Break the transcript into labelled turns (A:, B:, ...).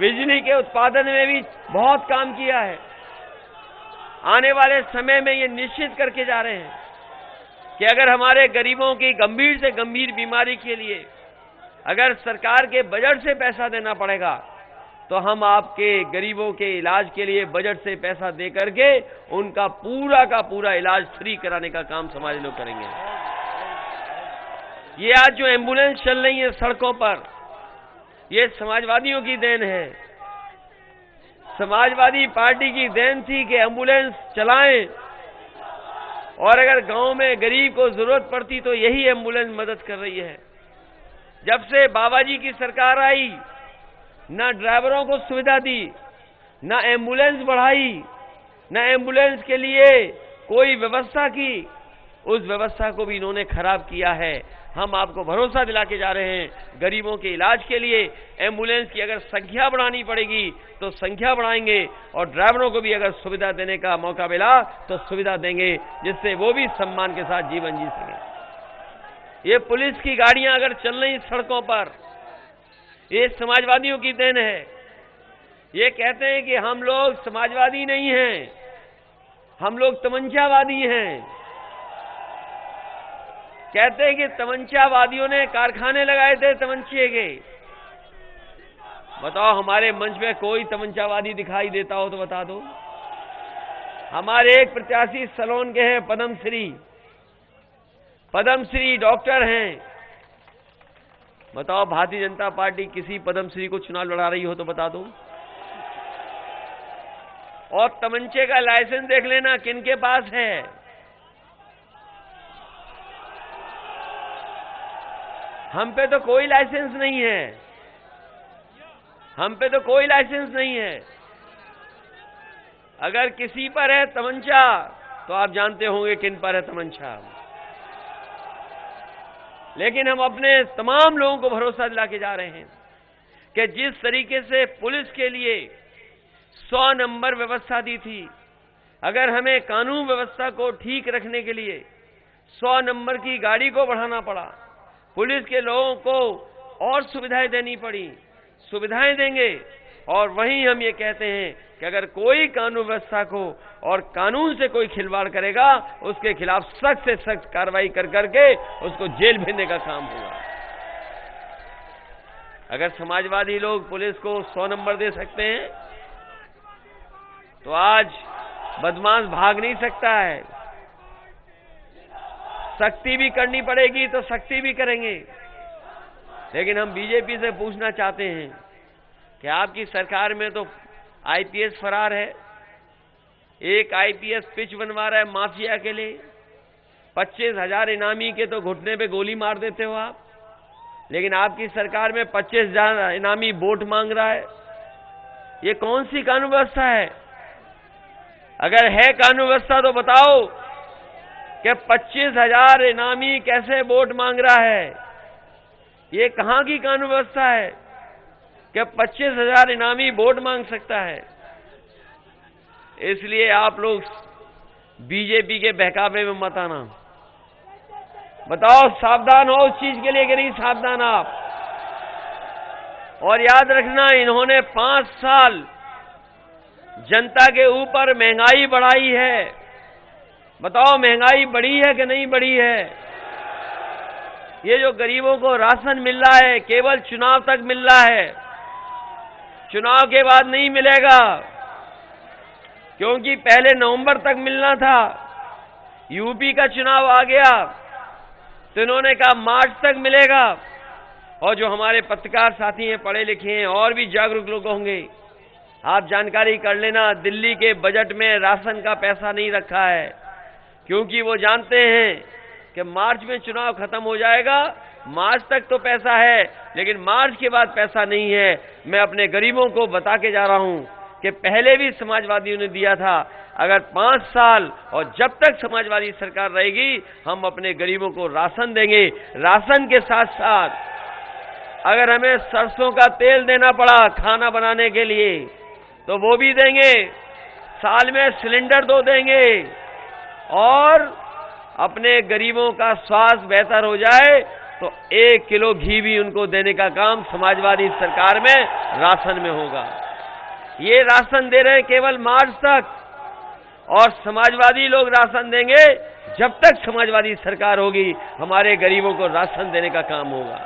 A: बिजली के उत्पादन में भी बहुत काम किया है। आने वाले समय में ये निश्चित करके जा रहे हैं कि अगर हमारे गरीबों की गंभीर से गंभीर बीमारी के लिए अगर सरकार के बजट से पैसा देना पड़ेगा तो हम आपके गरीबों के इलाज के लिए बजट से पैसा दे करके उनका पूरा का पूरा इलाज फ्री कराने का काम समाज लोग करेंगे। ये आज जो एम्बुलेंस चल रही है सड़कों पर, ये समाजवादियों की देन है। समाजवादी पार्टी की देन थी कि एम्बुलेंस चलाएं, और अगर गांव में गरीब को जरूरत पड़ती तो यही एम्बुलेंस मदद कर रही है। जब से बाबा जी की सरकार आई, ना ड्राइवरों को सुविधा दी, ना एम्बुलेंस बढ़ाई, ना एम्बुलेंस के लिए कोई व्यवस्था की, उस व्यवस्था को भी इन्होंने खराब किया है। हम आपको भरोसा दिला के जा रहे हैं, गरीबों के इलाज के लिए एम्बुलेंस की अगर संख्या बढ़ानी पड़ेगी तो संख्या बढ़ाएंगे, और ड्राइवरों को भी अगर सुविधा देने का मौका मिला तो सुविधा देंगे, जिससे वो भी सम्मान के साथ जीवन जी सके। ये पुलिस की गाड़ियां अगर चल रही सड़कों पर, ये समाजवादियों की देन है। ये कहते हैं कि हम लोग समाजवादी नहीं हैं, हम लोग तमंचावादी हैं। कहते हैं कि तमंचावादियों ने कारखाने लगाए थे तमंचे के। बताओ, हमारे मंच में कोई तमंचावादी दिखाई देता हो तो बता दो। हमारे एक प्रत्याशी सलोन के हैं, पद्मश्री डॉक्टर हैं। बताओ, भारतीय जनता पार्टी किसी पद्मश्री को चुनाव लड़ा रही हो तो बता दो। और तमंचे का लाइसेंस देख लेना किनके पास है। हम पे तो कोई लाइसेंस नहीं है, हम पे तो कोई लाइसेंस नहीं है। अगर किसी पर है तमंचा तो आप जानते होंगे किन पर है तमंचा। लेकिन हम अपने तमाम लोगों को भरोसा दिला के जा रहे हैं कि जिस तरीके से पुलिस के लिए 100 नंबर व्यवस्था दी थी, अगर हमें कानून व्यवस्था को ठीक रखने के लिए 100 नंबर की गाड़ी को बढ़ाना पड़ा, पुलिस के लोगों को और सुविधाएं देनी पड़ी, सुविधाएं देंगे। और वहीं हम ये कहते हैं कि अगर कोई कानून व्यवस्था को और कानून से कोई खिलवाड़ करेगा, उसके खिलाफ सख्त से सख्त कार्रवाई कर करके उसको जेल भेजने का काम होगा। अगर समाजवादी लोग पुलिस को 100 नंबर दे सकते हैं तो आज बदमाश भाग नहीं सकता है। सख्ती भी करनी पड़ेगी तो सख्ती भी करेंगे। लेकिन हम बीजेपी से पूछना चाहते हैं कि आपकी सरकार में तो आईपीएस फरार है। एक आईपीएस पिच बनवा रहा है माफिया के लिए। 25,000 इनामी के तो घुटने पे गोली मार देते हो आप। लेकिन आपकी सरकार में 25,000 इनामी वोट मांग रहा है। ये कौन सी कानून व्यवस्था है? अगर है कानून व्यवस्था तो बताओ कि 25,000 इनामी कैसे वोट मांग रहा है? ये कहां की कानून व्यवस्था है कि 25,000 इनामी वोट मांग सकता है? इसलिए आप लोग बीजेपी के बहकावे में मत आना। बताओ, सावधान हो उस चीज के लिए कि नहीं सावधान आप? और याद रखना, इन्होंने 5 साल जनता के ऊपर महंगाई बढ़ाई है। बताओ, महंगाई बढ़ी है कि नहीं बढ़ी है? ये जो गरीबों को राशन मिल रहा है केवल चुनाव तक मिल रहा है, चुनाव के बाद नहीं मिलेगा। क्योंकि पहले नवंबर तक मिलना था, यूपी का चुनाव आ गया तो इन्होंने कहा मार्च तक मिलेगा। और जो हमारे पत्रकार साथी हैं, पढ़े लिखे हैं, और भी जागरूक लोग होंगे, आप जानकारी कर लेना, दिल्ली के बजट में राशन का पैसा नहीं रखा है। क्योंकि वो जानते हैं कि मार्च में चुनाव खत्म हो जाएगा, मार्च तक तो पैसा है लेकिन मार्च के बाद पैसा नहीं है। मैं अपने गरीबों को बता के जा रहा हूं कि पहले भी समाजवादियों ने दिया था। अगर 5 साल और जब तक समाजवादी सरकार रहेगी, हम अपने गरीबों को राशन देंगे। राशन के साथ साथ अगर हमें सरसों का तेल देना पड़ा खाना बनाने के लिए तो वो भी देंगे। साल में सिलेंडर 2 देंगे। और अपने गरीबों का स्वास्थ्य बेहतर हो जाए तो 1 किलो घी भी उनको देने का काम समाजवादी सरकार में राशन में होगा। ये राशन दे रहे हैं केवल मार्च तक, और समाजवादी लोग राशन देंगे जब तक समाजवादी सरकार होगी, हमारे गरीबों को राशन देने का काम होगा।